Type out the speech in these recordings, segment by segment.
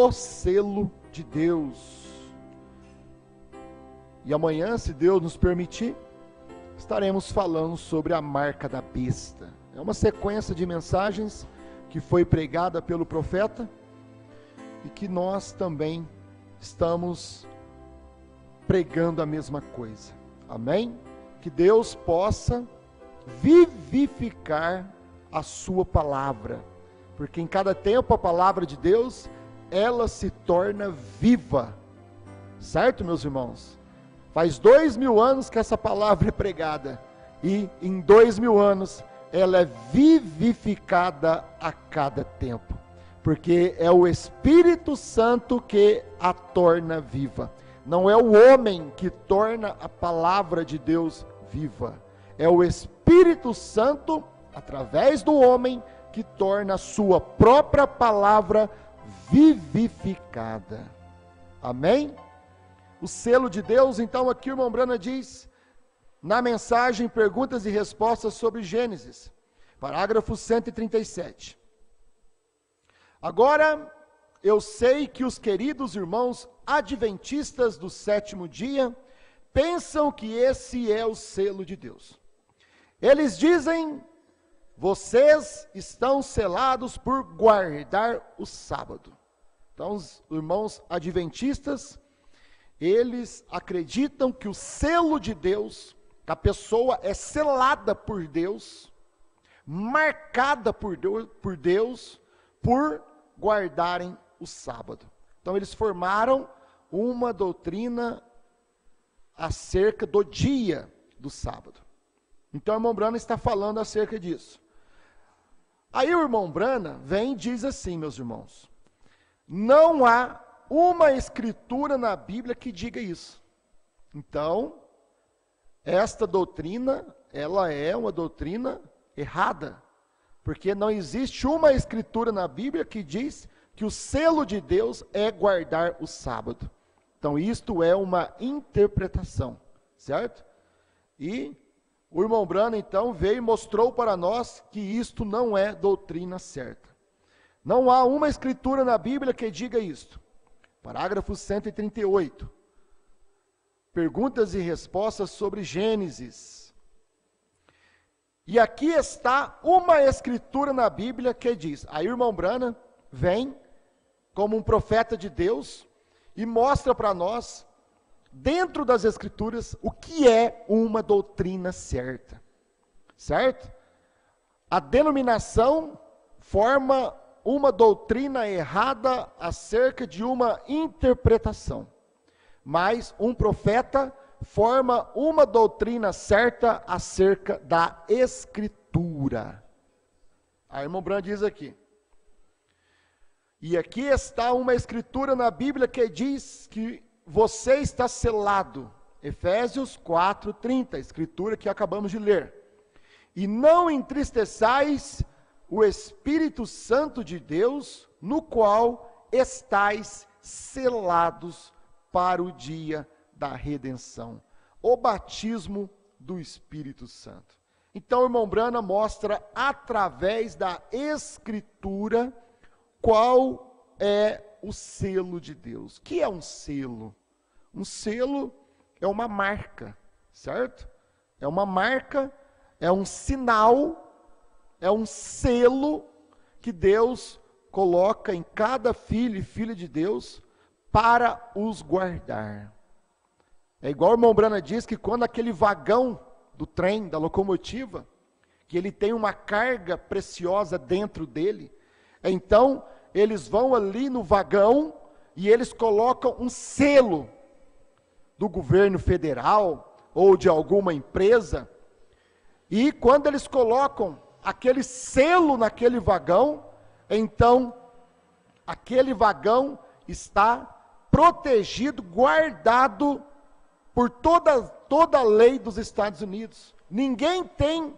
o selo de Deus. E amanhã, se Deus nos permitir, estaremos falando sobre a marca da besta. É uma sequência de mensagens que foi pregada pelo profeta e que nós também estamos pregando a mesma coisa. Amém? Que Deus possa vivificar a sua palavra, porque em cada tempo a palavra de Deus, ela se torna viva, certo, meus irmãos? Faz 2000 anos que essa palavra é pregada, e em 2000 anos ela é vivificada a cada tempo, porque é o Espírito Santo que a torna viva. Não é o homem que torna a palavra de Deus viva, é o Espírito Santo, através do homem, que torna a sua própria palavra vivificada. Amém? O selo de Deus, então aqui o irmão Brana diz, na mensagem Perguntas e Respostas sobre Gênesis, parágrafo 137. Agora, eu sei que os queridos irmãos adventistas do sétimo dia pensam que esse é o selo de Deus. Eles dizem, vocês estão selados por guardar o sábado. Então, os irmãos adventistas, eles acreditam que o selo de Deus, que a pessoa é selada por Deus, marcada por Deus, por guardarem o sábado. Então, eles formaram uma doutrina acerca do dia do sábado. Então, o irmão Brana está falando acerca disso. Aí o irmão Brana vem e diz assim, meus irmãos, não há uma escritura na Bíblia que diga isso. Então, esta doutrina, ela é uma doutrina errada, porque não existe uma escritura na Bíblia que diz que o selo de Deus é guardar o sábado. Então, isto é uma interpretação, certo? E o irmão Brana, então, veio e mostrou para nós que isto não é doutrina certa. Não há uma escritura na Bíblia que diga isto. Parágrafo 138. Perguntas e respostas sobre Gênesis. E aqui está uma escritura na Bíblia que diz. Aí o irmão Brana vem como um profeta de Deus e mostra para nós, dentro das escrituras, o que é uma doutrina certa. Certo? A denominação forma uma doutrina errada acerca de uma interpretação. Mas um profeta forma uma doutrina certa acerca da escritura. A irmã Brana diz aqui. E aqui está uma escritura na Bíblia que diz que você está selado. Efésios 4:30, escritura que acabamos de ler. E não entristeçais o Espírito Santo de Deus, no qual estais selados para o dia da redenção. O batismo do Espírito Santo. Então o irmão Brana mostra através da Escritura qual é o selo de Deus. O que é um selo? Um selo é uma marca, certo? É uma marca, é um sinal, é um selo que Deus coloca em cada filho e filha de Deus para os guardar. É igual o irmão Brana diz que quando aquele vagão do trem, da locomotiva, que ele tem uma carga preciosa dentro dele, então eles vão ali no vagão e eles colocam um selo do governo federal ou de alguma empresa, e quando eles colocam aquele selo naquele vagão, então aquele vagão está protegido, guardado por toda a lei dos Estados Unidos. Ninguém tem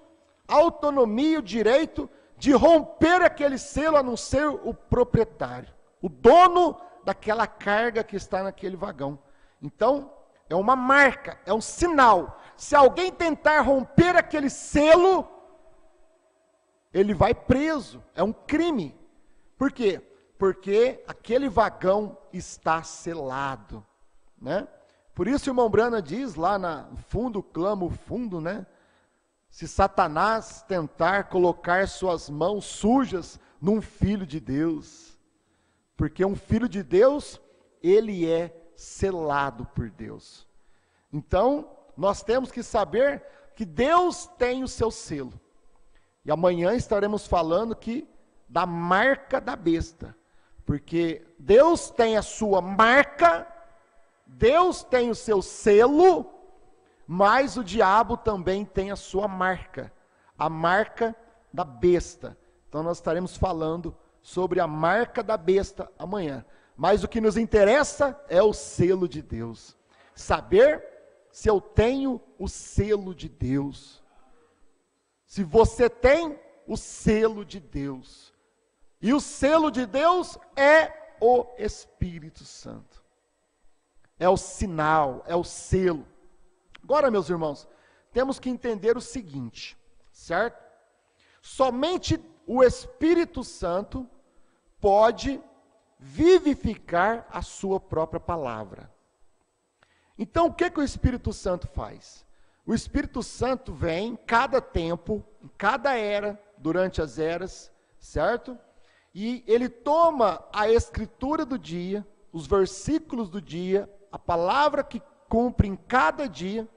autonomia e o direito de romper aquele selo, a não ser o proprietário, o dono daquela carga que está naquele vagão. Então, é uma marca, é um sinal. Se alguém tentar romper aquele selo, ele vai preso, é um crime. Por quê? porque aquele vagão está selado, né? Por isso o irmão Brana diz lá no fundo, clama o fundo, né? Se Satanás tentar colocar suas mãos sujas num filho de Deus, porque um filho de Deus, ele é selado por Deus. Então, nós temos que saber que Deus tem o seu selo. E amanhã estaremos falando da marca da besta, porque Deus tem a sua marca, Deus tem o seu selo, mas o diabo também tem a sua marca, a marca da besta. Então nós estaremos falando sobre a marca da besta amanhã. Mas o que nos interessa é o selo de Deus. Saber se eu tenho o selo de Deus. Se você tem o selo de Deus. E o selo de Deus é o Espírito Santo. É o sinal, é o selo. Agora, meus irmãos, temos que entender o seguinte, certo? Somente o Espírito Santo pode vivificar a sua própria palavra. Então, o que o Espírito Santo faz? O Espírito Santo vem em cada tempo, em cada era, durante as eras, certo? E ele toma a escritura do dia, os versículos do dia, a palavra que cumpre em cada dia,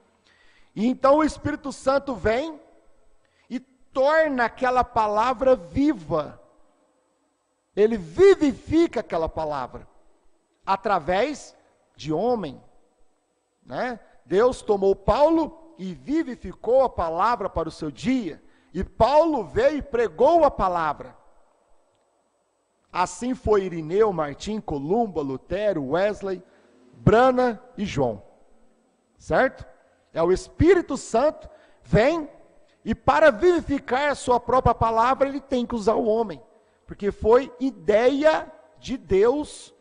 e então o Espírito Santo vem e torna aquela palavra viva. Ele vivifica aquela palavra, através de homem, né? Deus tomou Paulo e vivificou a palavra para o seu dia, e Paulo veio e pregou a palavra. Assim foi Irineu, Martim, Columba, Lutero, Wesley, Brana e João, certo? É o Espírito Santo, vem, e para vivificar a sua própria palavra, ele tem que usar o homem, porque foi ideia de Deus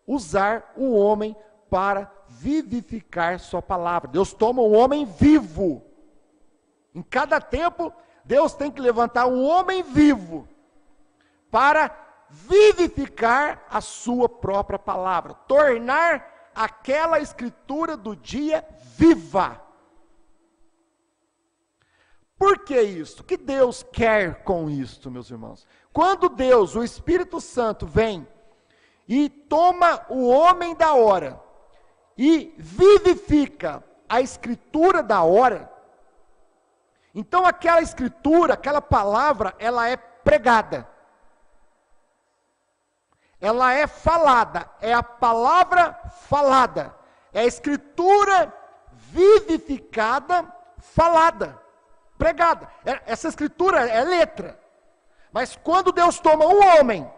usar o homem para vivificar sua palavra. Deus toma um homem vivo. Em cada tempo, Deus tem que levantar um homem vivo para vivificar a sua própria palavra, tornar aquela escritura do dia viva. Por que isso? O que Deus quer com isto, meus irmãos? Quando Deus, o Espírito Santo, vem e toma o homem da hora e vivifica a escritura da hora, então aquela escritura, aquela palavra, ela é pregada. Ela é falada, é a palavra falada, é a escritura vivificada, falada, pregada. Essa escritura é letra, mas quando Deus toma um homem,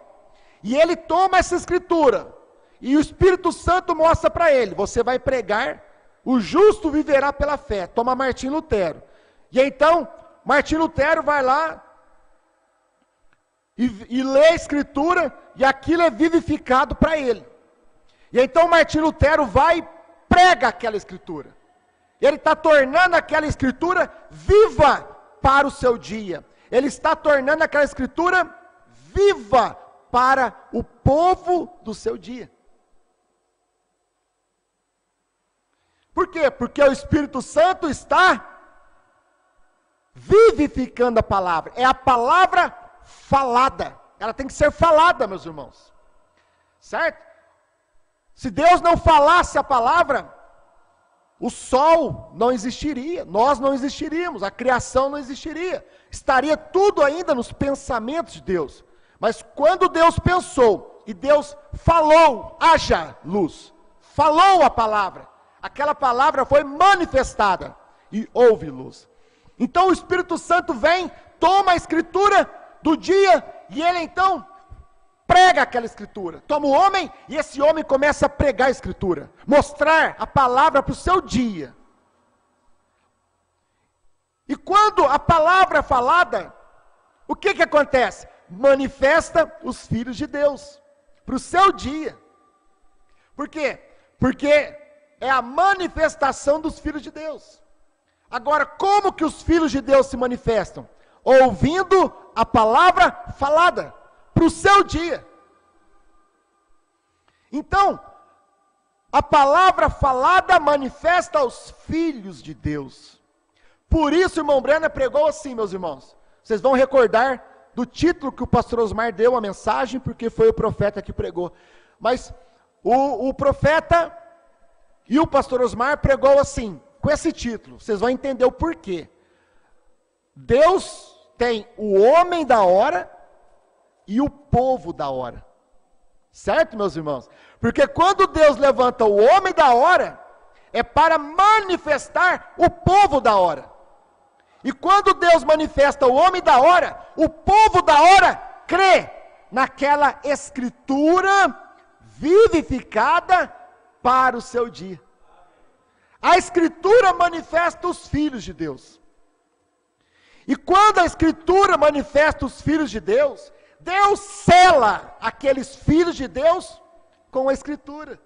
e ele toma essa escritura, e o Espírito Santo mostra para ele, você vai pregar, o justo viverá pela fé, toma Martim Lutero, e então, Martim Lutero vai lá, e lê a escritura, e aquilo é vivificado para ele. E então Martim Lutero vai e prega aquela escritura. Ele está tornando aquela escritura viva para o seu dia. Ele está tornando aquela escritura viva para o povo do seu dia. Por quê? Porque o Espírito Santo está vivificando a palavra. É a palavra falada, ela tem que ser falada, meus irmãos, certo? Se Deus não falasse a palavra, o sol não existiria, nós não existiríamos, a criação não existiria, estaria tudo ainda nos pensamentos de Deus. Mas quando Deus pensou, e Deus falou, haja luz, falou a palavra, aquela palavra foi manifestada, e houve luz. Então o Espírito Santo vem, toma a escritura do dia, e ele então prega aquela escritura, toma o homem, e esse homem começa a pregar a escritura, mostrar a palavra para o seu dia. E quando a palavra é falada, o que acontece? Manifesta os filhos de Deus, para o seu dia. Por quê? Porque é a manifestação dos filhos de Deus. Agora, como que os filhos de Deus se manifestam? Ouvindo a palavra falada, para o seu dia. Então, a palavra falada manifesta os filhos de Deus. Por isso, o irmão Brenner pregou assim, meus irmãos. Vocês vão recordar do título que o pastor Osmar deu a mensagem, porque foi o profeta que pregou. Mas o profeta e o pastor Osmar pregou assim, com esse título. Vocês vão entender o porquê. Deus tem o homem da hora e o povo da hora. Certo, meus irmãos? Porque quando Deus levanta o homem da hora, é para manifestar o povo da hora. E quando Deus manifesta o homem da hora, o povo da hora crê naquela escritura vivificada para o seu dia. A escritura manifesta os filhos de Deus. E quando a escritura manifesta os filhos de Deus, Deus sela aqueles filhos de Deus com a escritura,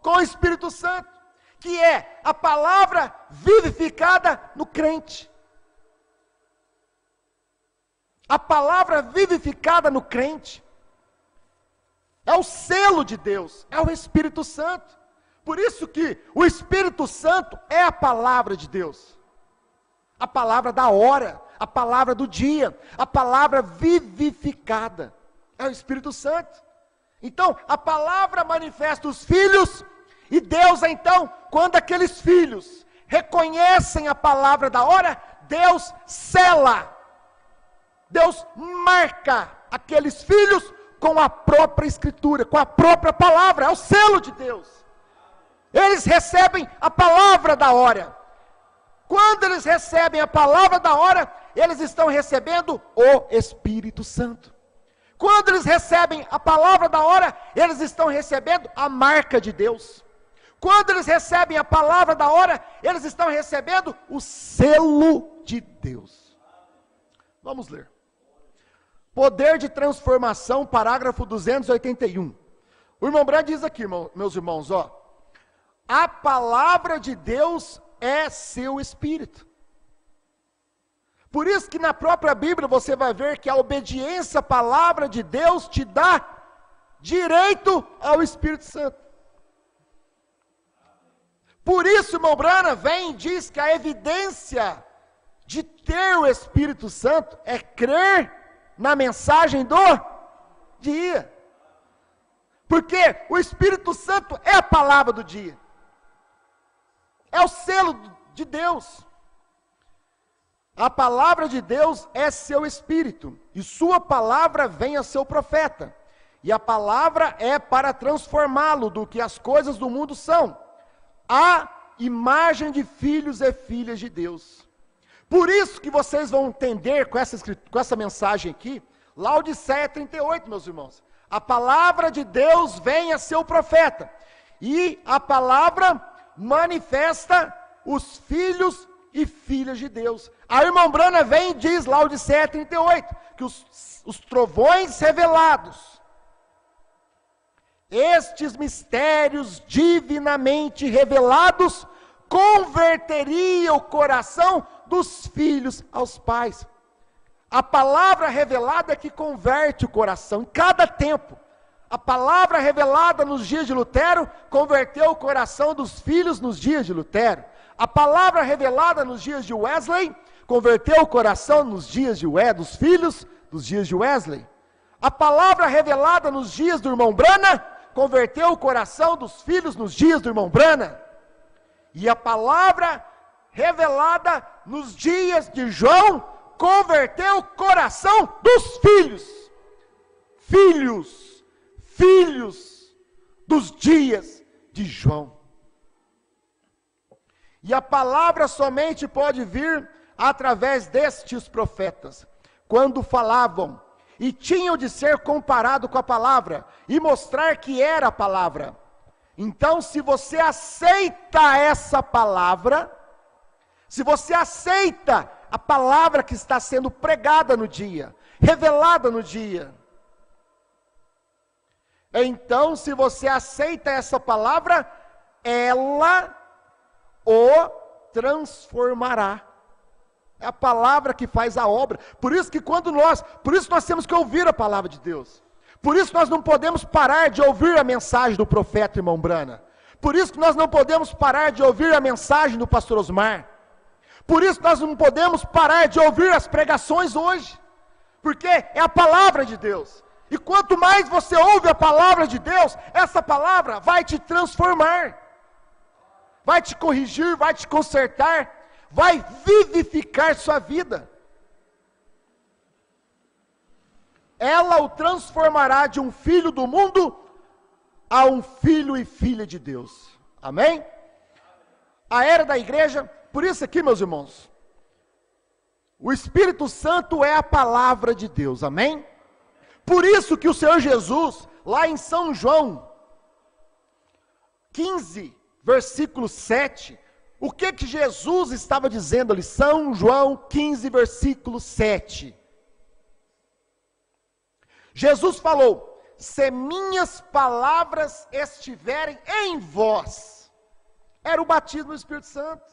com o Espírito Santo, que é a palavra vivificada no crente. A palavra vivificada no crente é o selo de Deus, é o Espírito Santo. Por isso que o Espírito Santo é a palavra de Deus. A palavra da hora, a palavra do dia, a palavra vivificada, é o Espírito Santo. Então, a palavra manifesta os filhos, e Deus então, quando aqueles filhos reconhecem a palavra da hora, Deus sela, Deus marca aqueles filhos com a própria escritura, com a própria palavra, é o selo de Deus. Eles recebem a palavra da hora. Quando eles recebem a palavra da hora, eles estão recebendo o Espírito Santo. Quando eles recebem a palavra da hora, eles estão recebendo a marca de Deus. Quando eles recebem a palavra da hora, eles estão recebendo o selo de Deus. Vamos ler. Poder de transformação, parágrafo 281. O irmão Brad diz aqui, meus irmãos, a palavra de Deus é seu espírito. Por isso que na própria Bíblia você vai ver que a obediência à palavra de Deus te dá direito ao Espírito Santo. Por isso, irmão Brana vem e diz que a evidência de ter o Espírito Santo é crer na mensagem do dia. Porque o Espírito Santo é a palavra do dia. É o selo de Deus. A palavra de Deus é seu espírito, e sua palavra vem a seu profeta, e a palavra é para transformá-lo do que as coisas do mundo são, a imagem de filhos e filhas de Deus. Por isso que vocês vão entender com essa mensagem aqui, Laodiceia 38, meus irmãos. A palavra de Deus vem a seu profeta, e a palavra manifesta os filhos e filhas de Deus. A irmã Brana vem e diz, Laodiceia 38, que os trovões revelados, estes mistérios divinamente revelados, converteriam o coração dos filhos aos pais. A palavra revelada é que converte o coração, em cada tempo. A palavra revelada nos dias de Lutero, converteu o coração dos filhos nos dias de Lutero. A palavra revelada nos dias de Wesley, converteu o coração nos dias dos filhos dos dias de Wesley. A palavra revelada nos dias do irmão Brana, converteu o coração dos filhos nos dias do irmão Brana. E a palavra revelada nos dias de João, converteu o coração dos filhos. Filhos dos dias de João. E a palavra somente pode vir através destes profetas, quando falavam, e tinham de ser comparado com a palavra, e mostrar que era a palavra. Então, se você aceita essa palavra, se você aceita a palavra que está sendo pregada no dia, revelada no dia, então, se você aceita essa palavra, ela o transformará. É a palavra que faz a obra. Por isso nós temos que ouvir a palavra de Deus. Por isso nós não podemos parar de ouvir a mensagem do profeta irmão Brana. Por isso que nós não podemos parar de ouvir a mensagem do pastor Osmar. Por isso nós não podemos parar de ouvir as pregações hoje. Porque é a palavra de Deus. E quanto mais você ouve a palavra de Deus, essa palavra vai te transformar. Vai te corrigir, vai te consertar, vai vivificar sua vida. Ela o transformará de um filho do mundo a um filho e filha de Deus. Amém? A era da igreja, por isso aqui, meus irmãos, o Espírito Santo é a palavra de Deus, amém? Por isso que o Senhor Jesus, lá em São João 15, versículo 7, o que Jesus estava dizendo ali? São João 15, versículo 7. Jesus falou: se minhas palavras estiverem em vós, era o batismo do Espírito Santo.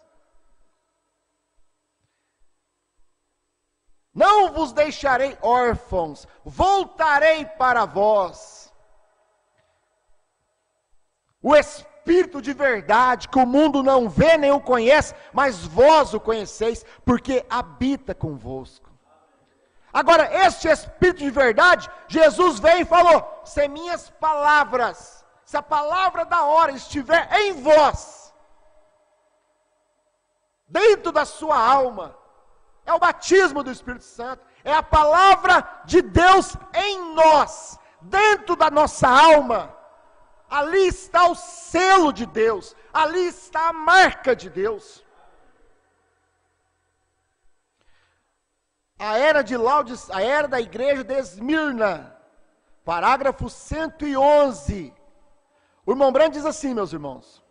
Não vos deixarei órfãos, voltarei para vós. O Espírito de verdade, que o mundo não vê nem o conhece, mas vós o conheceis, porque habita convosco. Agora, este Espírito de verdade, Jesus veio e falou: se minhas palavras, se a palavra da hora estiver em vós, dentro da sua alma, é o batismo do Espírito Santo, é a palavra de Deus em nós, dentro da nossa alma. Ali está o selo de Deus, ali está a marca de Deus. A era de Laudes, a era da igreja de Esmirna, parágrafo 111. O irmão Brando diz assim, meus irmãos: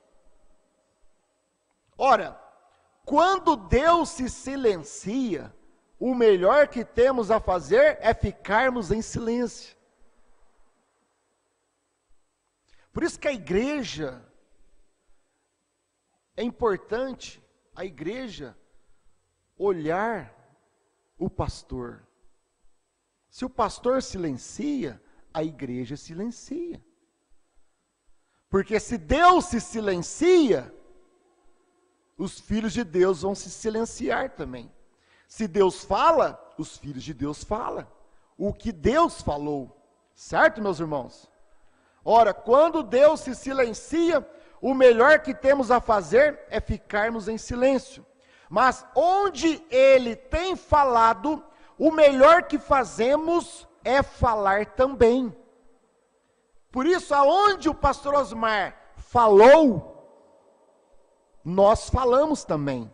ora, quando Deus se silencia, o melhor que temos a fazer é ficarmos em silêncio. Por isso que a igreja, é importante a igreja olhar o pastor. Se o pastor silencia, a igreja silencia. Porque se Deus se silencia, os filhos de Deus vão se silenciar também. Se Deus fala, os filhos de Deus falam o que Deus falou. Certo, meus irmãos? Ora, quando Deus se silencia, o melhor que temos a fazer é ficarmos em silêncio. Mas onde Ele tem falado, o melhor que fazemos é falar também. Por isso, aonde o pastor Osmar falou, nós falamos também.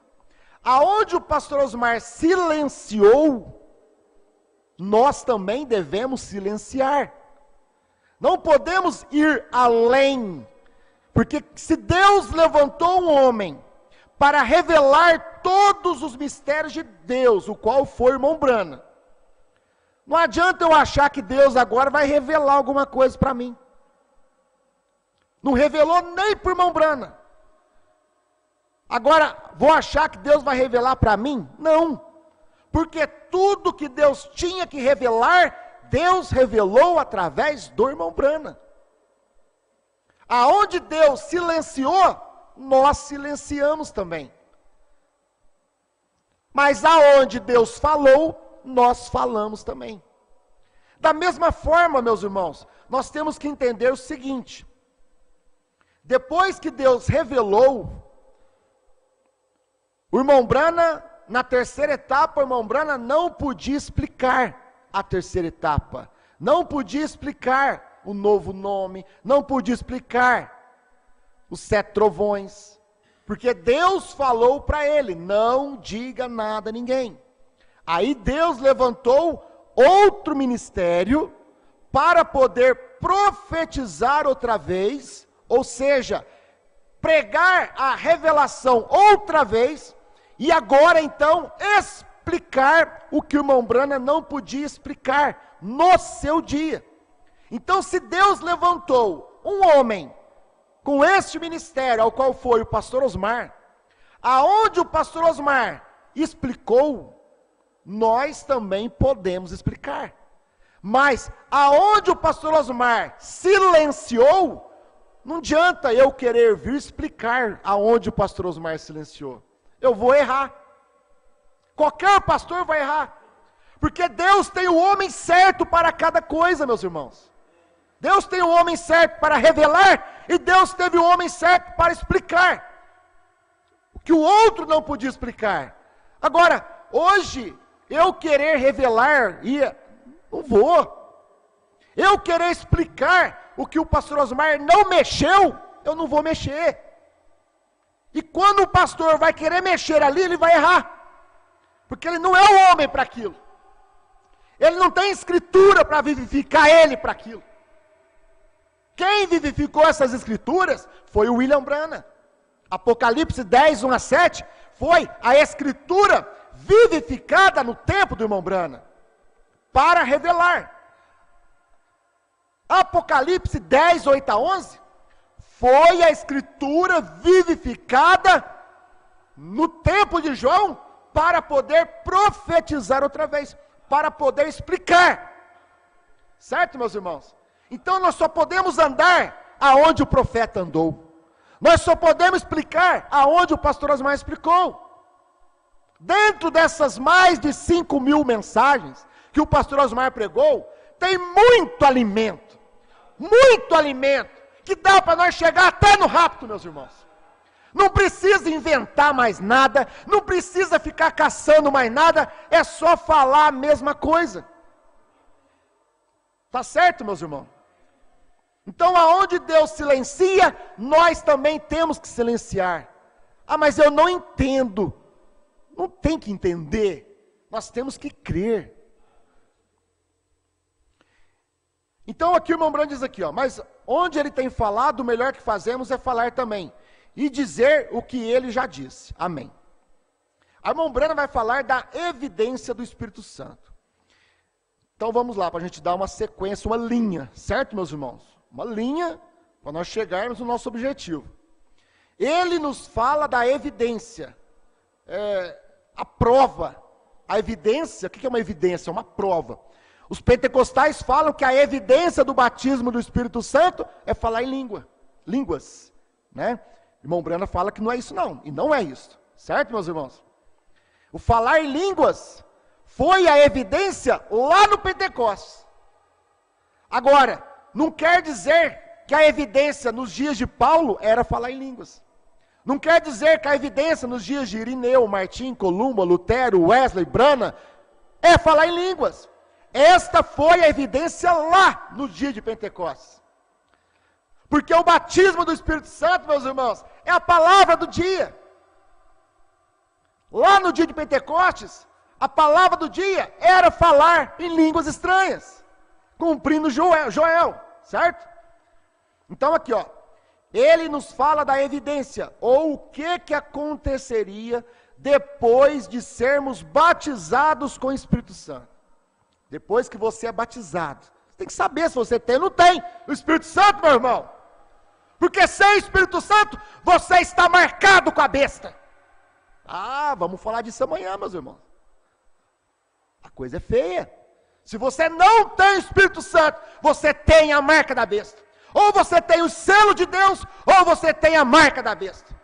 Aonde o pastor Osmar silenciou, nós também devemos silenciar. Não podemos ir além, porque se Deus levantou um homem para revelar todos os mistérios de Deus, o qual foi o irmão Brana, não adianta eu achar que Deus agora vai revelar alguma coisa para mim. Não revelou nem para o irmão Brana. Agora, vou achar que Deus vai revelar para mim? Não. Porque tudo que Deus tinha que revelar, Deus revelou através do irmão Brana. Aonde Deus silenciou, nós silenciamos também. Mas aonde Deus falou, nós falamos também. Da mesma forma, meus irmãos, nós temos que entender o seguinte: depois que Deus revelou, o irmão Brana, na terceira etapa, o irmão Brana não podia explicar a terceira etapa, não podia explicar o novo nome, não podia explicar os 7 trovões, porque Deus falou para ele: não diga nada a ninguém. Aí Deus levantou outro ministério para poder profetizar outra vez, ou seja, pregar a revelação outra vez, e agora então explicar o que o irmão Brana não podia explicar no seu dia. Então, se Deus levantou um homem com este ministério, ao qual foi o pastor Osmar, aonde o pastor Osmar explicou, nós também podemos explicar. Mas aonde o pastor Osmar silenciou, não adianta eu querer vir explicar aonde o pastor Osmar silenciou. Eu vou errar. Qualquer pastor vai errar. Porque Deus tem o homem certo para cada coisa, meus irmãos. Deus tem o homem certo para revelar, e Deus teve o homem certo para explicar o que o outro não podia explicar. Agora, hoje, eu querer revelar, não vou. Eu querer explicar o que o pastor Osmar não mexeu, eu não vou mexer. E quando o pastor vai querer mexer ali, ele vai errar. Porque ele não é o homem para aquilo. Ele não tem escritura para vivificar ele para aquilo. Quem vivificou essas escrituras foi o William Branham. Apocalipse 10, 1 a 7, foi a escritura vivificada no tempo do irmão Branham, para revelar. Apocalipse 10, 8 a 11, foi a escritura vivificada no tempo de João, para poder profetizar outra vez, para poder explicar. Certo, meus irmãos? Então nós só podemos andar aonde o profeta andou. Nós só podemos explicar aonde o pastor Osmar explicou. Dentro dessas mais de 5.000 mensagens que o pastor Osmar pregou, tem muito alimento, que dá para nós chegar até no rapto, meus irmãos. Não precisa inventar mais nada, não precisa ficar caçando mais nada, é só falar a mesma coisa. Tá certo, meus irmãos? Então, aonde Deus silencia, nós também temos que silenciar. Ah, mas eu não entendo. Não tem que entender, nós temos que crer. Então aqui o irmão Branham diz aqui, mas onde ele tem falado, o melhor que fazemos é falar também, e dizer o que ele já disse. Amém. A irmã Branham vai falar da evidência do Espírito Santo. Então vamos lá, para a gente dar uma sequência, uma linha, certo, meus irmãos? Uma linha, para nós chegarmos no nosso objetivo. Ele nos fala da evidência, a prova. A evidência, o que é uma evidência? É uma prova. Os pentecostais falam que a evidência do batismo do Espírito Santo é falar em línguas, né? O irmão Branham fala que não é isso não, e não é isso, certo, meus irmãos? O falar em línguas foi a evidência lá no Pentecostes. Agora, não quer dizer que a evidência nos dias de Paulo era falar em línguas. Não quer dizer que a evidência nos dias de Irineu, Martim, Columba, Lutero, Wesley, Branham, é falar em línguas. Esta foi a evidência lá no dia de Pentecostes. Porque o batismo do Espírito Santo, meus irmãos, é a palavra do dia. Lá no dia de Pentecostes, a palavra do dia era falar em línguas estranhas, cumprindo Joel, certo? Então aqui, ele nos fala da evidência, ou o que aconteceria depois de sermos batizados com o Espírito Santo. Depois que você é batizado, você tem que saber se você tem ou não tem o Espírito Santo, meu irmão. Porque sem o Espírito Santo, você está marcado com a besta. Vamos falar disso amanhã, meus irmãos. A coisa é feia. Se você não tem o Espírito Santo, você tem a marca da besta. Ou você tem o selo de Deus, ou você tem a marca da besta.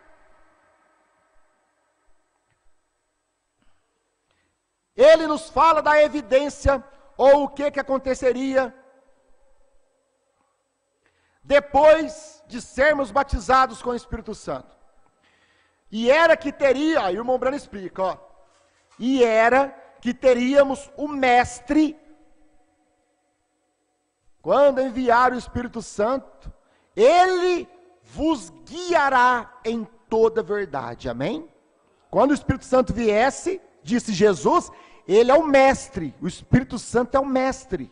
Ele nos fala da evidência, ou o que aconteceria depois de sermos batizados com o Espírito Santo. E era que teria, aí o irmão Branham explica, e era que teríamos o mestre, quando enviar o Espírito Santo, ele vos guiará em toda verdade, amém? Quando o Espírito Santo viesse, disse Jesus, ele é o mestre, o Espírito Santo é o mestre.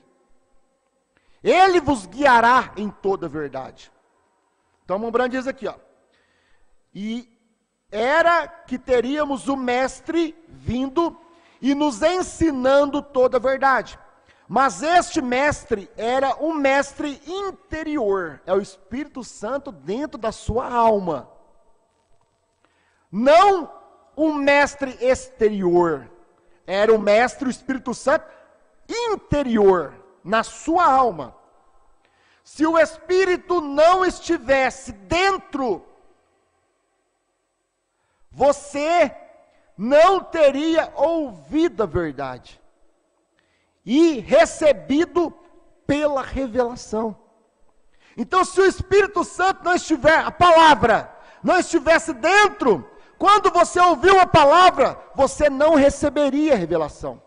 Ele vos guiará em toda verdade. Então, o irmão Branham diz aqui, e era que teríamos o mestre vindo e nos ensinando toda a verdade. Mas este mestre era um mestre interior, é o Espírito Santo dentro da sua alma. Não um mestre exterior, era o mestre, o Espírito Santo interior, na sua alma, se o Espírito não estivesse dentro, você não teria ouvido a verdade e recebido pela revelação. Então, se o Espírito Santo não estiver, a palavra não estivesse dentro, quando você ouviu a palavra, você não receberia a revelação.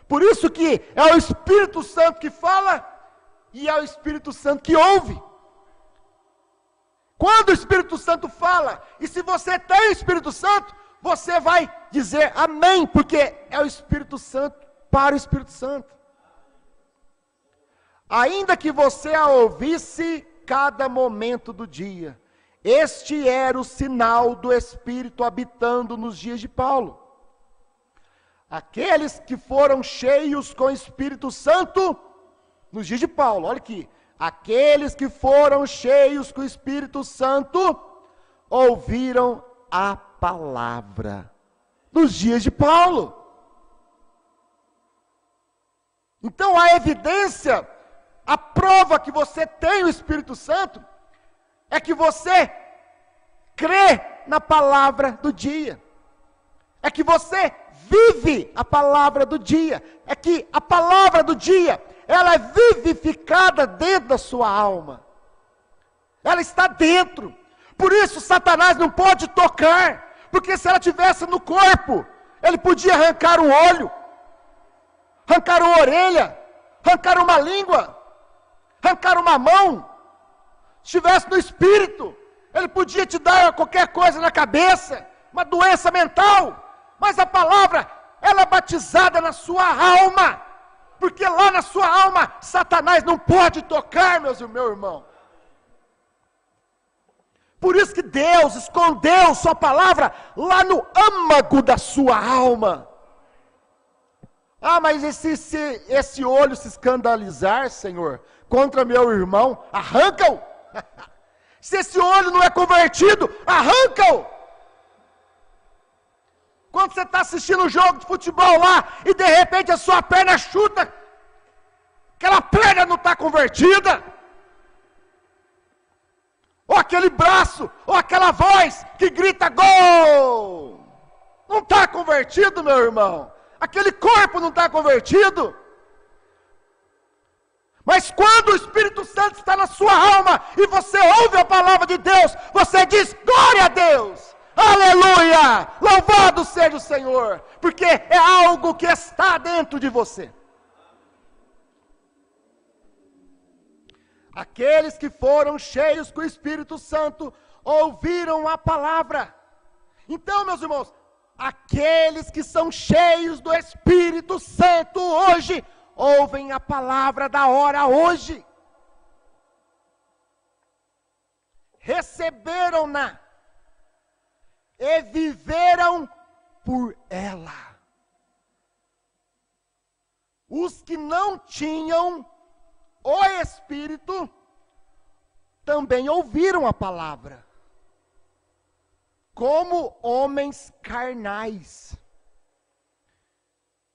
Por isso que é o Espírito Santo que fala e é o Espírito Santo que ouve. Quando o Espírito Santo fala, e se você tem o Espírito Santo, você vai dizer amém, porque é o Espírito Santo para o Espírito Santo. Ainda que você a ouvisse cada momento do dia, este era o sinal do Espírito habitando nos dias de Paulo. Aqueles que foram cheios com o Espírito Santo, nos dias de Paulo, olha aqui, aqueles que foram cheios com o Espírito Santo, ouviram a palavra, nos dias de Paulo. Então a evidência, a prova que você tem o Espírito Santo, é que você crê na palavra do dia, é que você vive a palavra do dia, é que a palavra do dia, ela é vivificada dentro da sua alma, ela está dentro. Por isso Satanás não pode tocar, porque se ela estivesse no corpo, ele podia arrancar um olho, arrancar uma orelha, arrancar uma língua, arrancar uma mão. Se estivesse no espírito, ele podia te dar qualquer coisa na cabeça, uma doença mental, mas a palavra, ela é batizada na sua alma, porque lá na sua alma, Satanás não pode tocar, meu irmão. Por isso que Deus escondeu sua palavra lá no âmago da sua alma. Ah, mas esse olho se escandalizar, Senhor, contra meu irmão, arranca-o. Se esse olho não é convertido, arranca-o. Quando você está assistindo um jogo de futebol lá, e de repente a sua perna chuta, aquela perna não está convertida. Ou aquele braço, ou aquela voz que grita gol, não está convertido, meu irmão. Aquele corpo não está convertido. Mas quando o Espírito Santo está na sua alma, e você ouve a palavra de Deus, você diz, glória a Deus, aleluia, louvado seja o Senhor, porque é algo que está dentro de você. Aqueles que foram cheios com o Espírito Santo, ouviram a palavra. Então, meus irmãos, aqueles que são cheios do Espírito Santo hoje, ouvem a palavra da hora hoje, receberam-na e viveram por ela. Os que não tinham o Espírito também ouviram a palavra, como homens carnais.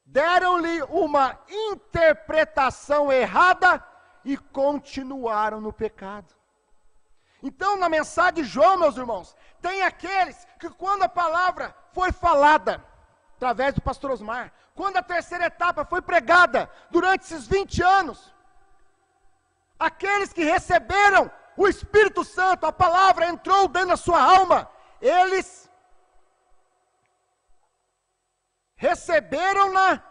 Deram-lhe uma interpretação errada e continuaram no pecado. Então, na mensagem de João, meus irmãos, tem aqueles que quando a palavra foi falada, através do pastor Osmar, quando a terceira etapa foi pregada, durante esses 20 anos, aqueles que receberam o Espírito Santo, a palavra entrou dentro da sua alma, eles receberam-na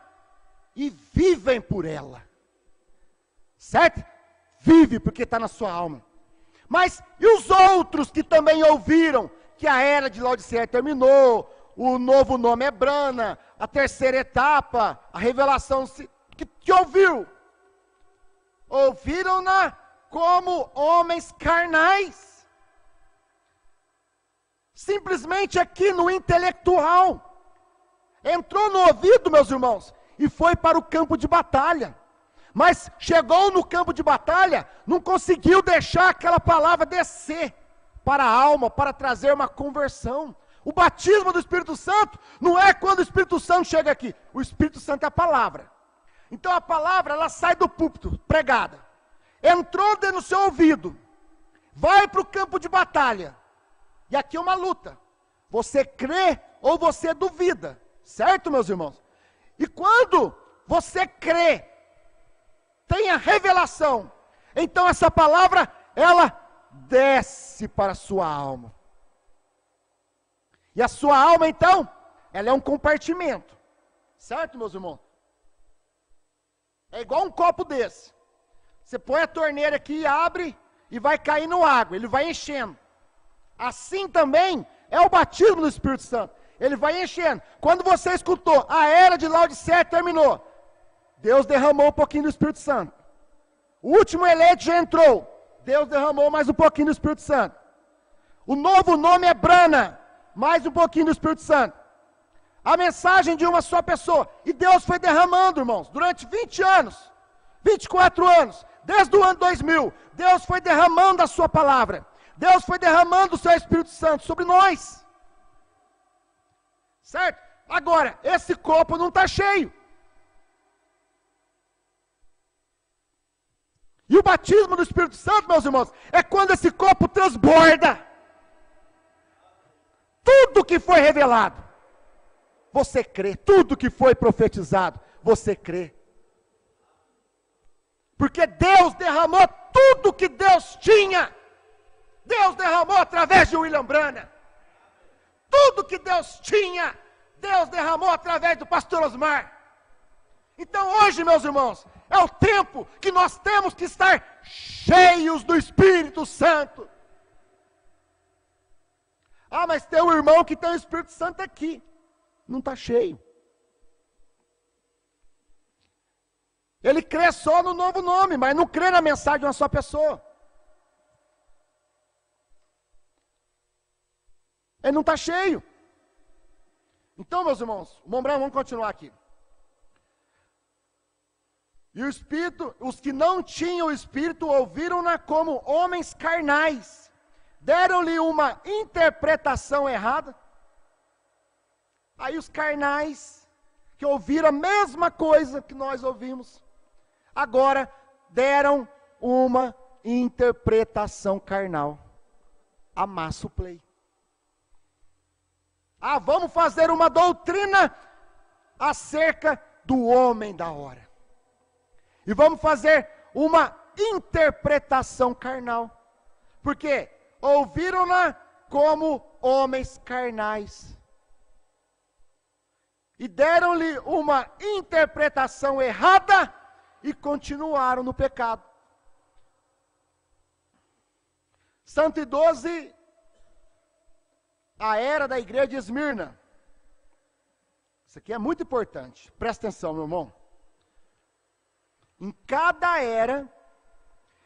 e vivem por ela, certo? Vive porque está na sua alma. Mas e os outros que também ouviram que a era de Laodiceia terminou, o novo nome é Brana, a terceira etapa, a revelação que ouviu? Ouviram-na como homens carnais, simplesmente aqui no intelectual. Entrou no ouvido, meus irmãos, e foi para o campo de batalha. Mas chegou no campo de batalha, não conseguiu deixar aquela palavra descer para a alma, para trazer uma conversão. O batismo do Espírito Santo não é quando o Espírito Santo chega aqui. O Espírito Santo é a palavra. Então a palavra, ela sai do púlpito, pregada, entrou dentro do seu ouvido, vai para o campo de batalha, e aqui é uma luta, você crê ou você duvida, certo, meus irmãos? E quando você crê, tem a revelação, então essa palavra, ela desce para a sua alma, e a sua alma então, ela é um compartimento, certo, meus irmãos? É igual um copo desse. Você põe a torneira aqui e abre e vai caindo água, ele vai enchendo. Assim também é o batismo do Espírito Santo. Ele vai enchendo. Quando você escutou, a era de Laodiceia terminou. Deus derramou um pouquinho do Espírito Santo. O último eleito já entrou. Deus derramou mais um pouquinho do Espírito Santo. O novo nome é Brana, mais um pouquinho do Espírito Santo. A mensagem de uma só pessoa, e Deus foi derramando, irmãos, durante 20 anos, 24 anos, desde o ano 2000, Deus foi derramando a sua palavra, Deus foi derramando o seu Espírito Santo sobre nós, certo? Agora, esse copo não está cheio, e o batismo do Espírito Santo, meus irmãos, é quando esse copo transborda, tudo que foi revelado, você crê, tudo que foi profetizado, você crê. Porque Deus derramou tudo que Deus tinha. Deus derramou através de William Branham. Tudo que Deus tinha, Deus derramou através do pastor Osmar. Então hoje, meus irmãos, é o tempo que nós temos que estar cheios do Espírito Santo. Ah, mas tem um irmão que tem o Espírito Santo aqui. Não está cheio. Ele crê só no novo nome, mas não crê na mensagem de uma só pessoa. Ele não está cheio. Então, meus irmãos, vamos continuar aqui. E o Espírito, os que não tinham o Espírito, ouviram-na como homens carnais. Deram-lhe uma interpretação errada. Aí os carnais, que ouviram a mesma coisa que nós ouvimos, agora deram uma interpretação carnal. Amassa o play. Ah, vamos fazer uma doutrina acerca do homem da hora. E vamos fazer uma interpretação carnal. Porque ouviram-na como homens carnais. E deram-lhe uma interpretação errada e continuaram no pecado. 112, a era da igreja de Esmirna. Isso aqui é muito importante, presta atenção, meu irmão. Em cada era,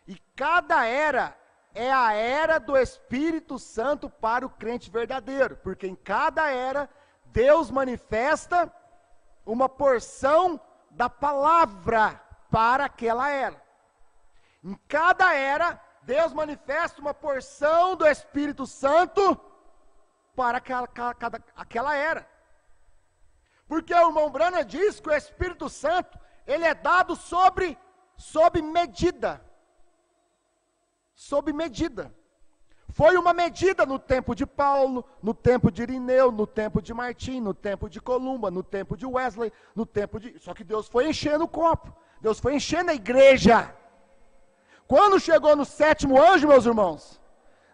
e cada era é a era do Espírito Santo para o crente verdadeiro, porque em cada era, Deus manifesta uma porção da palavra para aquela era. Em cada era, Deus manifesta uma porção do Espírito Santo para aquela era. Porque o irmão Branham diz que o Espírito Santo, ele é dado sob medida. Sob medida. Foi uma medida no tempo de Paulo, no tempo de Irineu, no tempo de Martim, no tempo de Columba, no tempo de Wesley, no tempo de... Só que Deus foi enchendo o copo, Deus foi enchendo a igreja. Quando chegou no 7º anjo, meus irmãos,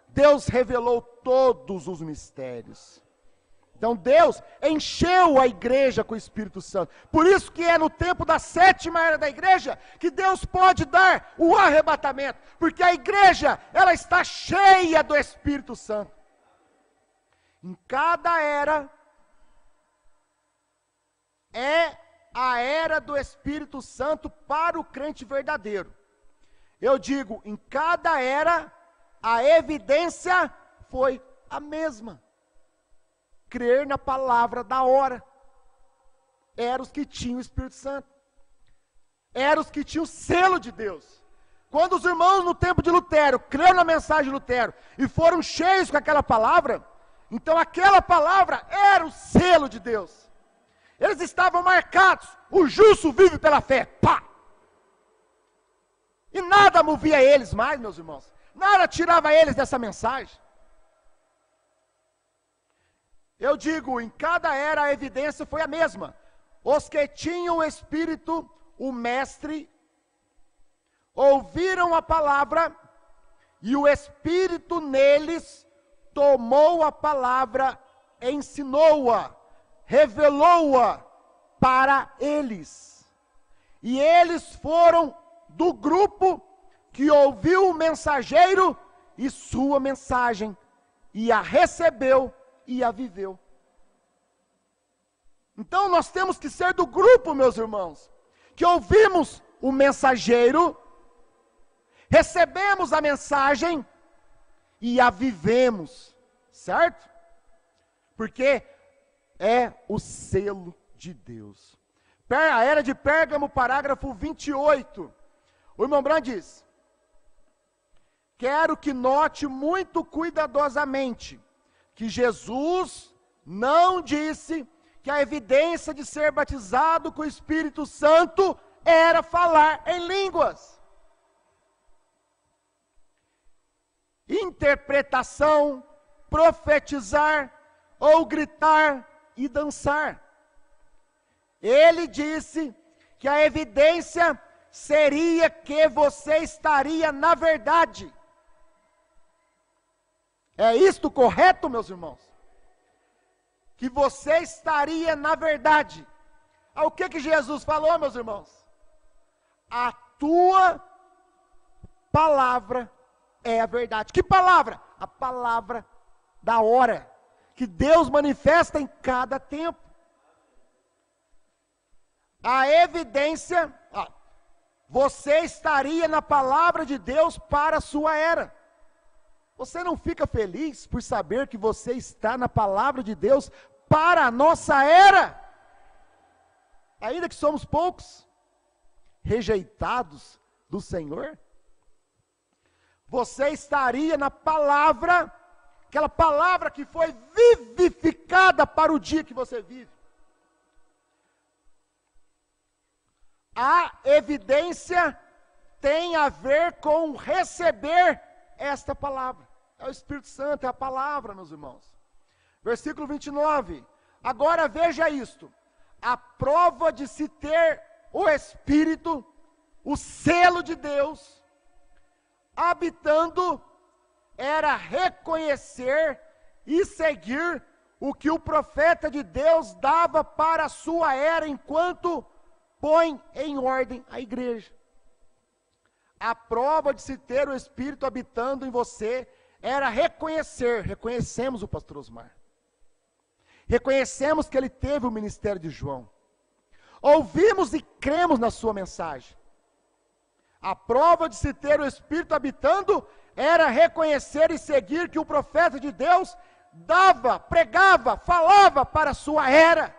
Deus revelou todos os mistérios. Então Deus encheu a igreja com o Espírito Santo. Por isso que é no tempo da 7ª era da igreja que Deus pode dar o arrebatamento. Porque a igreja, ela está cheia do Espírito Santo. Em cada era, é a era do Espírito Santo para o crente verdadeiro. Eu digo, em cada era, a evidência foi a mesma. Crer na palavra da hora. Eram os que tinham o Espírito Santo. Eram os que tinham o selo de Deus. Quando os irmãos no tempo de Lutero creram na mensagem de Lutero e foram cheios com aquela palavra, então aquela palavra era o selo de Deus. Eles estavam marcados. O justo vive pela fé. Pá! E nada movia eles mais, meus irmãos. Nada tirava eles dessa mensagem. Eu digo, em cada era a evidência foi a mesma. Os que tinham o Espírito, o Mestre, ouviram a palavra, e o Espírito neles tomou a palavra, ensinou-a, revelou-a para eles. E eles foram do grupo que ouviu o mensageiro e sua mensagem, e a recebeu e a viveu. Então nós temos que ser do grupo, meus irmãos, que ouvimos o mensageiro, recebemos a mensagem e a vivemos, certo? Porque é o selo de Deus. A era de Pérgamo, parágrafo 28. O irmão Branham diz: quero que note muito cuidadosamente que Jesus não disse que a evidência de ser batizado com o Espírito Santo era falar em línguas. Interpretação, profetizar ou gritar e dançar. Ele disse que a evidência seria que você estaria na verdade. É isto correto, meus irmãos? Que você estaria na verdade. O que Jesus falou, meus irmãos? A tua palavra é a verdade. Que palavra? A palavra da hora, que Deus manifesta em cada tempo. A evidência, você estaria na palavra de Deus para a sua era. Você não fica feliz por saber que você está na palavra de Deus para a nossa era? Ainda que somos poucos, rejeitados do Senhor, você estaria na palavra, aquela palavra que foi vivificada para o dia que você vive. A evidência tem a ver com receber esta palavra. É o Espírito Santo, é a palavra, meus irmãos. Versículo 29. Agora veja isto. A prova de se ter o Espírito, o selo de Deus, habitando, era reconhecer e seguir o que o profeta de Deus dava para a sua era, enquanto põe em ordem a igreja. A prova de se ter o Espírito habitando em você era reconhecer. Reconhecemos o pastor Osmar. Reconhecemos que ele teve o ministério de João. Ouvimos e cremos na sua mensagem. A prova de se ter o Espírito habitando era reconhecer e seguir que o profeta de Deus dava, pregava, falava para a sua era.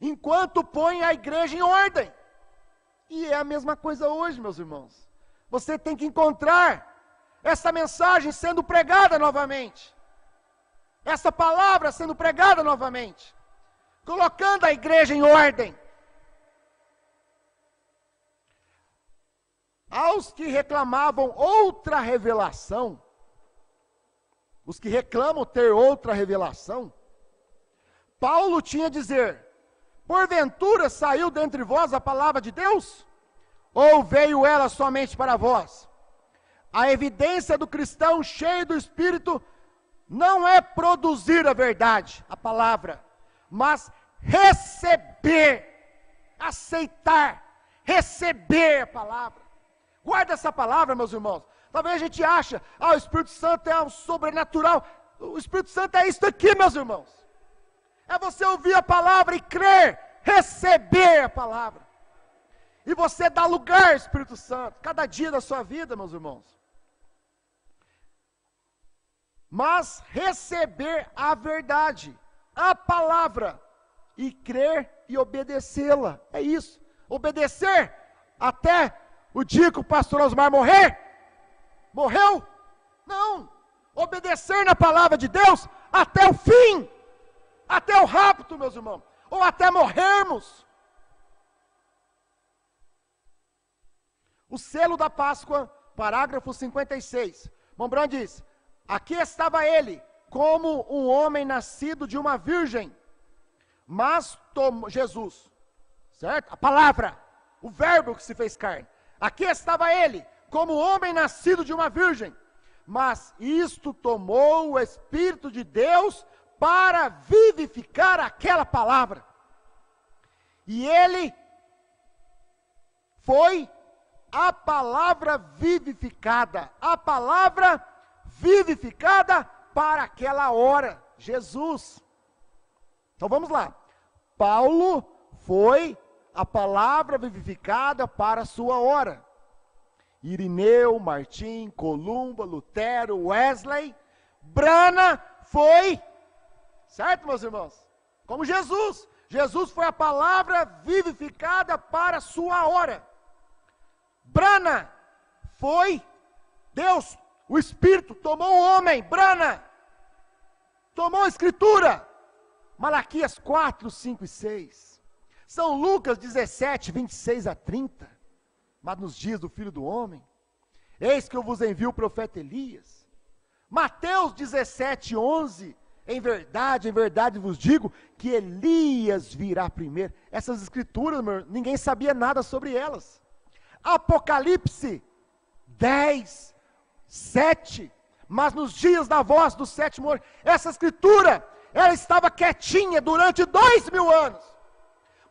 Enquanto põe a igreja em ordem. E é a mesma coisa hoje, meus irmãos. Você tem que encontrar essa mensagem sendo pregada novamente. Essa palavra sendo pregada novamente. Colocando a igreja em ordem. Aos que reclamavam outra revelação, os que reclamam ter outra revelação, Paulo tinha a dizer: porventura saiu dentre vós a palavra de Deus? Ou veio ela somente para vós? A evidência do cristão cheio do Espírito não é produzir a verdade, a palavra, mas receber, aceitar, receber a palavra. Guarda essa palavra, meus irmãos. Talvez a gente ache, o Espírito Santo é um sobrenatural. O Espírito Santo é isso aqui, meus irmãos. É você ouvir a palavra e crer, receber a palavra. E você dá lugar ao Espírito Santo, cada dia da sua vida, meus irmãos. Mas receber a verdade, a palavra, e crer e obedecê-la. É isso. Obedecer até o dia que o pastor Osmar morrer. Morreu? Não. obedecer na palavra de Deus até o fim, até o rapto, meus irmãos, ou até morrermos. O selo da Páscoa, parágrafo 56. Montbrand diz: aqui estava ele, como um homem nascido de uma virgem, mas Jesus, certo? A palavra, o verbo que se fez carne. Aqui estava ele, como homem nascido de uma virgem, mas isto tomou o Espírito de Deus para vivificar aquela palavra. E ele foi a palavra vivificada para aquela hora, Jesus. Então vamos lá. Paulo foi a palavra vivificada para a sua hora. Irineu, Martim, Columba, Lutero, Wesley, Brana foi, certo, meus irmãos? Como Jesus. Jesus foi a palavra vivificada para a sua hora. Brana foi Deus, o Espírito tomou o homem. Brana tomou a Escritura. Malaquias 4, 5 e 6. São Lucas 17, 26 a 30. Mas nos dias do Filho do Homem, eis que eu vos envio o profeta Elias. Mateus 17, 11. Em verdade vos digo que Elias virá primeiro. Essas escrituras, ninguém sabia nada sobre elas. Apocalipse 10, 7. Mas nos dias da voz do sétimo anjo, essa escritura, ela estava quietinha durante 2000 anos.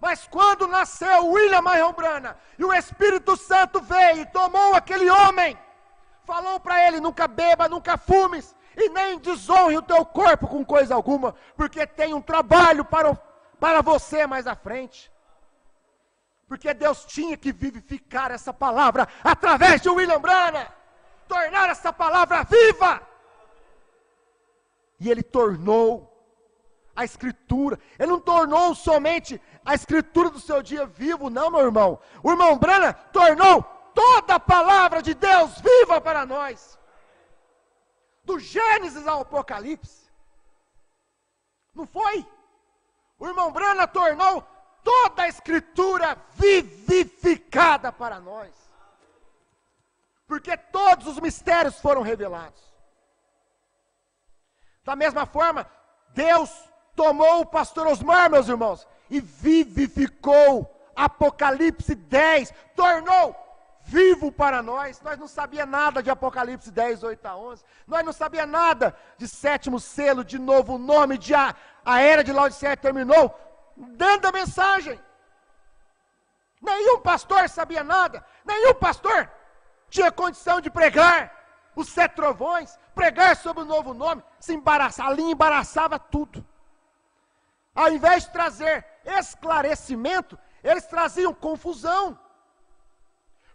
Mas quando nasceu William Marion Branham, e o Espírito Santo veio e tomou aquele homem, falou para ele: nunca beba, nunca fumes, e nem desonre o teu corpo com coisa alguma, porque tem um trabalho para você mais à frente. Porque Deus tinha que vivificar essa palavra através de William Branham, tornar essa palavra viva. E ele tornou a Escritura, ele não tornou somente a Escritura do seu dia vivo, não, meu irmão. O irmão Branham tornou toda a palavra de Deus viva para nós. Do Gênesis ao Apocalipse. Não foi? O irmão Branham tornou toda a Escritura vivificada para nós. Porque todos os mistérios foram revelados. Da mesma forma, Deus tomou o pastor Osmar, meus irmãos, e vivificou Apocalipse 10, tornou vivo para nós. Nós não sabíamos nada de Apocalipse 10, 8 a 11, nós não sabíamos nada de sétimo selo, de novo nome, de a era de Laodiceia terminou, dentro da mensagem. Nenhum pastor sabia nada, nenhum pastor tinha condição de pregar os 7 trovões, pregar sobre o novo nome, se embaraçar, a linha embaraçava tudo. Ao invés de trazer esclarecimento, eles traziam confusão.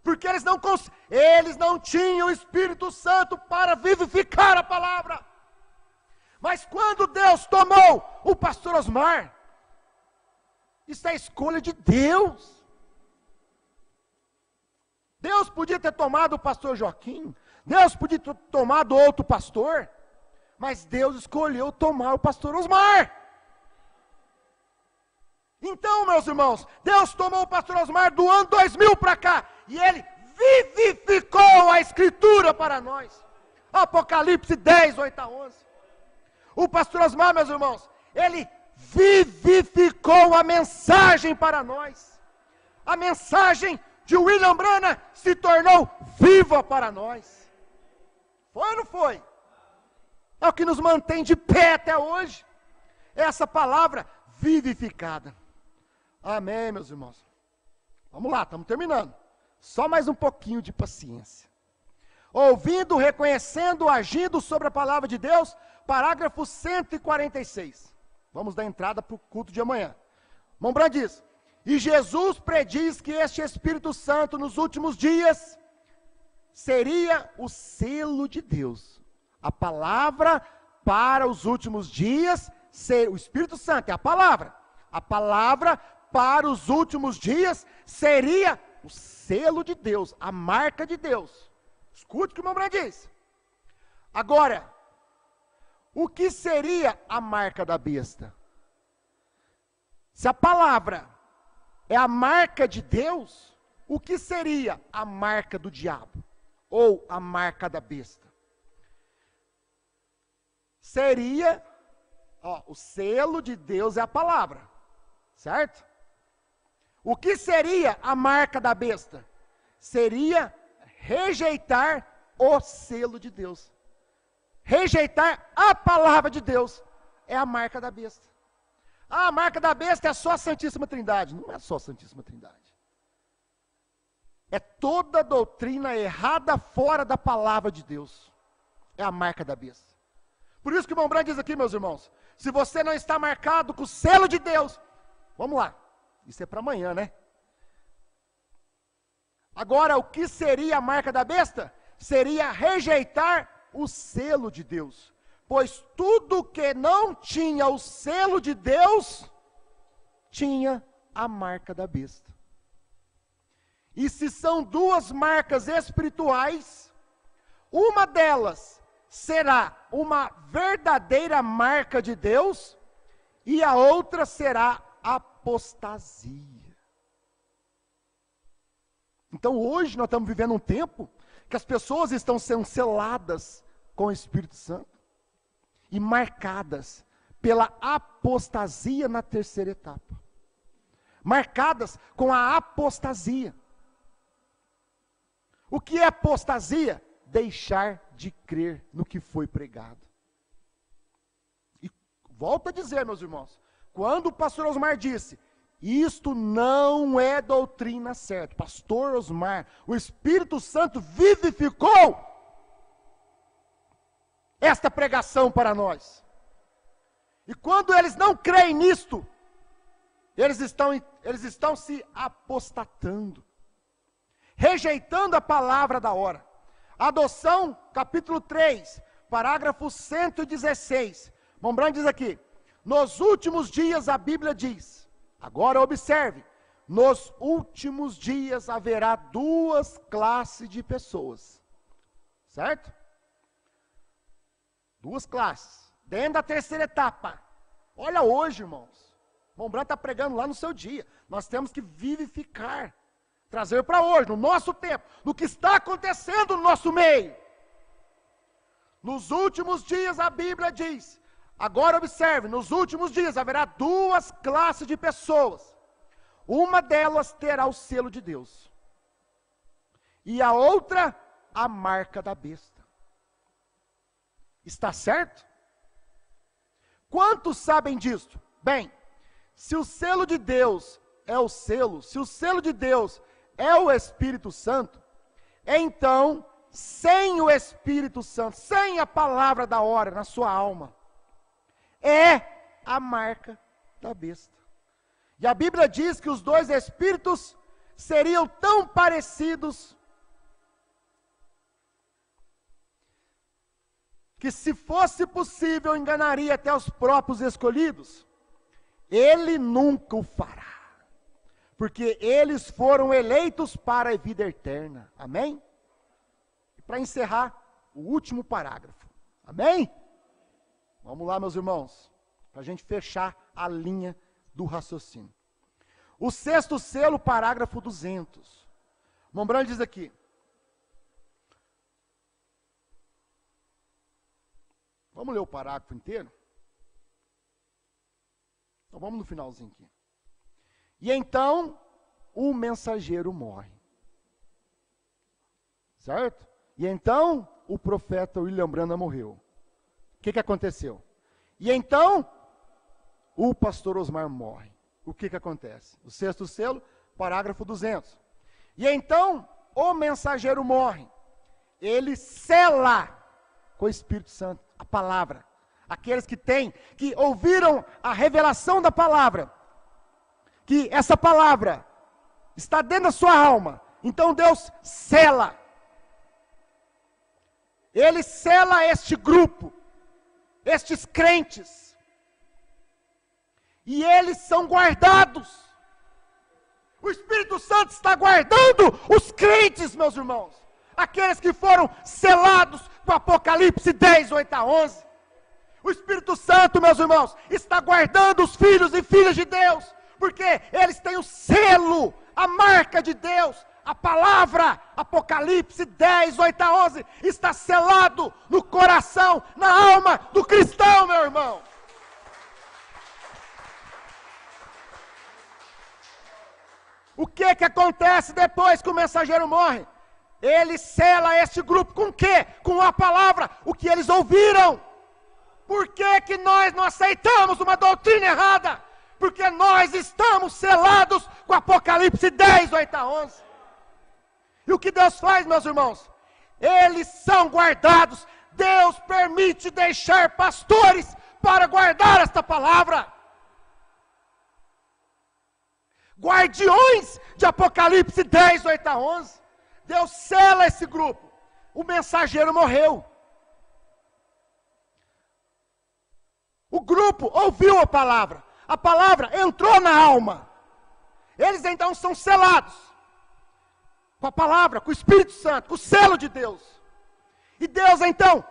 Porque eles não tinham o Espírito Santo para vivificar a palavra. Mas quando Deus tomou o pastor Osmar, isso é escolha de Deus. Deus podia ter tomado o pastor Joaquim, Deus podia ter tomado outro pastor, mas Deus escolheu tomar o pastor Osmar. Então, meus irmãos, Deus tomou o pastor Osmar do ano 2000 para cá, e ele vivificou a Escritura para nós. Apocalipse 10, 8 a 11. O pastor Osmar, meus irmãos, ele vivificou a mensagem para nós. A mensagem de William Branham se tornou viva para nós. Foi ou não foi? É o que nos mantém de pé até hoje. Essa palavra vivificada. Amém, meus irmãos. Vamos lá, estamos terminando. Só mais um pouquinho de paciência. Ouvindo, reconhecendo, agindo sobre a palavra de Deus, parágrafo 146. Vamos dar entrada para o culto de amanhã. Montbrand diz: e Jesus prediz que este Espírito Santo nos últimos dias seria o selo de Deus. A palavra para os últimos dias, o Espírito Santo é a palavra. A palavra para os últimos dias seria o selo de Deus, a marca de Deus. Escute o que o Montbrand diz. Agora, O que seria a marca da besta? Se a palavra é a marca de Deus, o que seria a marca do diabo? Ou a marca da besta? Seria, o selo de Deus é a palavra, certo? O que seria a marca da besta? Seria rejeitar o selo de Deus. Rejeitar a palavra de Deus é a marca da besta. A marca da besta é só a Santíssima Trindade. Não é só a Santíssima Trindade. É toda doutrina errada fora da palavra de Deus. É a marca da besta. Por isso que o irmão Branco diz aqui, meus irmãos, se você não está marcado com o selo de Deus, vamos lá, isso é para amanhã, né? Agora, o que seria a marca da besta? Seria rejeitar o selo de Deus. Pois tudo que não tinha o selo de Deus, tinha a marca da besta. E se são duas marcas espirituais, uma delas será uma verdadeira marca de Deus, e a outra será apostasia. Então hoje nós estamos vivendo um tempo que as pessoas estão sendo seladas com o Espírito Santo e marcadas pela apostasia na terceira etapa. Marcadas com a apostasia. O que é apostasia? Deixar de crer no que foi pregado. E volto a dizer, meus irmãos, quando o pastor Osmar disse, isto não é doutrina certa, pastor Osmar, o Espírito Santo vivificou esta pregação para nós. E quando eles não creem nisto, eles estão se apostatando, rejeitando a palavra da hora. Adoção, capítulo 3, parágrafo 116. Mombrand diz aqui, nos últimos dias a Bíblia diz, agora observe, nos últimos dias haverá duas classes de pessoas, certo? Duas classes, dentro da terceira etapa. Olha hoje, irmãos, Mombrand está pregando lá no seu dia, nós temos que vivificar, trazer para hoje, no nosso tempo, no que está acontecendo no nosso meio. Nos últimos dias a Bíblia diz, agora observe, nos últimos dias haverá duas classes de pessoas. Uma delas terá o selo de Deus. E a outra, a marca da besta. Está certo? Quantos sabem disso? Bem, se o selo de Deus é o selo, se o selo de Deus é o Espírito Santo, então, sem o Espírito Santo, sem a palavra da hora na sua alma, é a marca da besta. E a Bíblia diz que os dois espíritos seriam tão parecidos, que se fosse possível enganaria até os próprios escolhidos. Ele nunca o fará, porque eles foram eleitos para a vida eterna. Amém? E para encerrar, o último parágrafo. Amém? Vamos lá, meus irmãos, para a gente fechar a linha do raciocínio. O sexto selo, parágrafo 200. Mombrand diz aqui. Vamos ler o parágrafo inteiro? Então vamos no finalzinho aqui. E então, o mensageiro morre. Certo? E então, o profeta William Branham morreu. O que aconteceu? E então, o pastor Osmar morre. O que acontece? O sexto selo, parágrafo 200. E então, o mensageiro morre. Ele sela com o Espírito Santo a palavra. Aqueles que ouviram a revelação da palavra, que essa palavra está dentro da sua alma. Então Deus sela. Ele sela este grupo, estes crentes. E eles são guardados. O Espírito Santo está guardando os crentes, meus irmãos. Aqueles que foram selados com Apocalipse 10, 8 a 11. O Espírito Santo, meus irmãos, está guardando os filhos e filhas de Deus, porque eles têm o selo, a marca de Deus. A palavra, Apocalipse 10, 8 a 11, está selado no coração, na alma do cristão, meu irmão. O que acontece depois que o mensageiro morre? Ele sela este grupo com o quê? Com a palavra, o que eles ouviram. Por que nós não aceitamos uma doutrina errada? Porque nós estamos selados com Apocalipse 10, 8 a 11. E o que Deus faz, meus irmãos? Eles são guardados. Deus permite deixar pastores para guardar esta palavra. Guardiões de Apocalipse 10, 8 a 11. Deus sela esse grupo. O mensageiro morreu. O grupo ouviu a palavra entrou na alma. Eles então são selados com a palavra, com o Espírito Santo, com o selo de Deus. E Deus então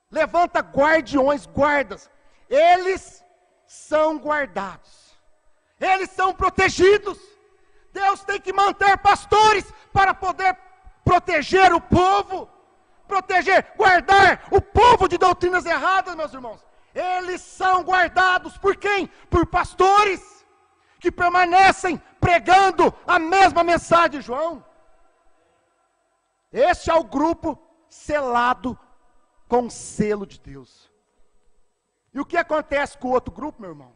levanta guardiões, guardas. Eles são guardados. Eles são protegidos. Deus tem que manter pastores para poder proteger o povo, guardar o povo de doutrinas erradas, meus irmãos. Eles são guardados por quem? Por pastores que permanecem pregando a mesma mensagem de João. Este é o grupo selado com o selo de Deus. E o que acontece com o outro grupo, meu irmão?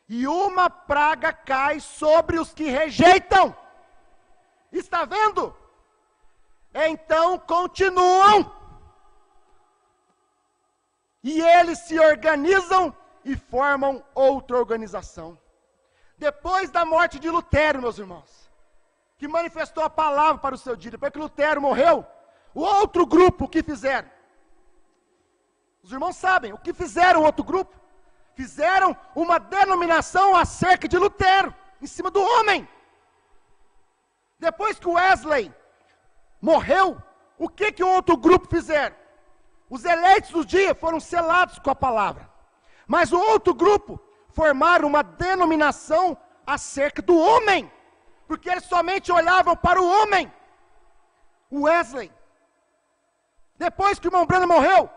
E uma praga cai sobre os que rejeitam. Está vendo? Então continuam. E eles se organizam e formam outra organização. Depois da morte de Lutero, meus irmãos, que manifestou a palavra para o seu dia, depois que Lutero morreu, o outro grupo que fizeram, os irmãos sabem, o que fizeram o outro grupo? Fizeram uma denominação acerca de Lutero, em cima do homem. Depois que Wesley morreu, o que o outro grupo fizeram? Os eleitos do dia foram selados com a palavra. Mas o outro grupo formaram uma denominação acerca do homem, porque eles somente olhavam para o homem. O Wesley, depois que o irmão Branham morreu,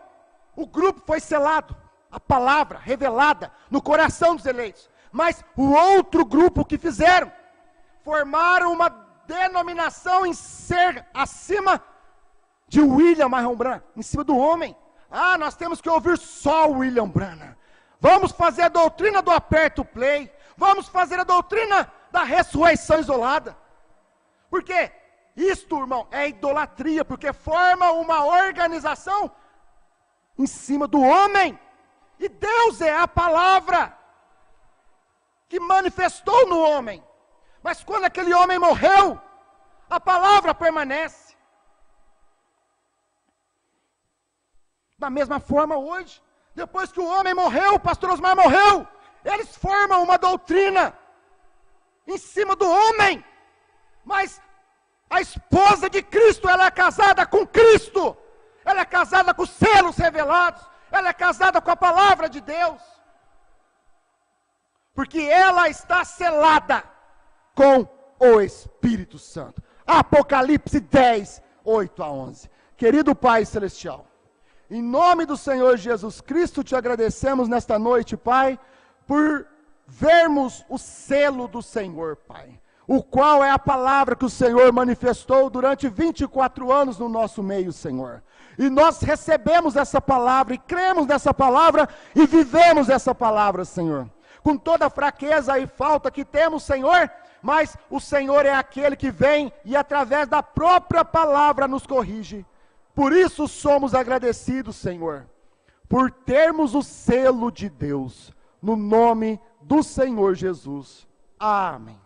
o grupo foi selado, a palavra revelada no coração dos eleitos. Mas o outro grupo que fizeram, formaram uma denominação em ser acima de William Marion Branham, em cima do homem. Ah, nós temos que ouvir só o William Branham. Vamos fazer a doutrina do aperto play. Vamos fazer a doutrina da ressurreição isolada. Porque isto, irmão, é idolatria, porque forma uma organização em cima do homem. E Deus é a palavra que manifestou no homem. Mas quando aquele homem morreu, a palavra permanece. Da mesma forma hoje, depois que o homem morreu, o pastor Osmar morreu, eles formam uma doutrina em cima do homem. Mas a esposa de Cristo, ela é casada com Cristo. Ela é casada com os selos revelados. Ela é casada com a palavra de Deus. Porque ela está selada com o Espírito Santo. Apocalipse 10, 8 a 11. Querido Pai Celestial, em nome do Senhor Jesus Cristo, te agradecemos nesta noite, Pai, por vermos o selo do Senhor, Pai, o qual é a palavra que o Senhor manifestou durante 24 anos no nosso meio, Senhor. E nós recebemos essa palavra, e cremos nessa palavra, e vivemos essa palavra, Senhor. Com toda a fraqueza e falta que temos, Senhor, mas o Senhor é aquele que vem e através da própria palavra nos corrige. Por isso somos agradecidos, Senhor, por termos o selo de Deus, no nome do Senhor Jesus. Amém.